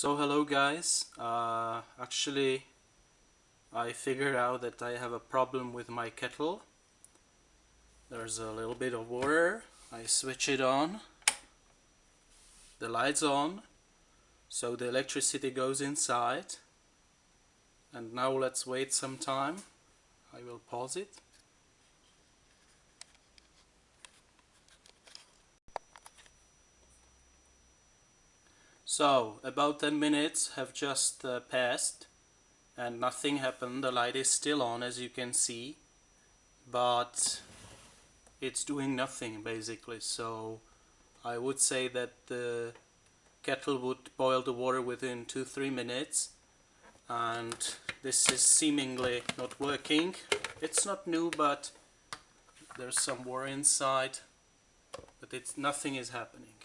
So hello guys, actually I figured out that I have a problem with my kettle. There's a little bit of water, I switch it on, the light's on, so the electricity goes inside, and now let's wait some time. I will pause it. So about 10 minutes have just passed and nothing happened. The light is still on, as you can see, but it's doing nothing basically. So I would say that the kettle would boil the water within 2-3 minutes, and this is seemingly not working. It's not new, but there's some water inside, but nothing is happening.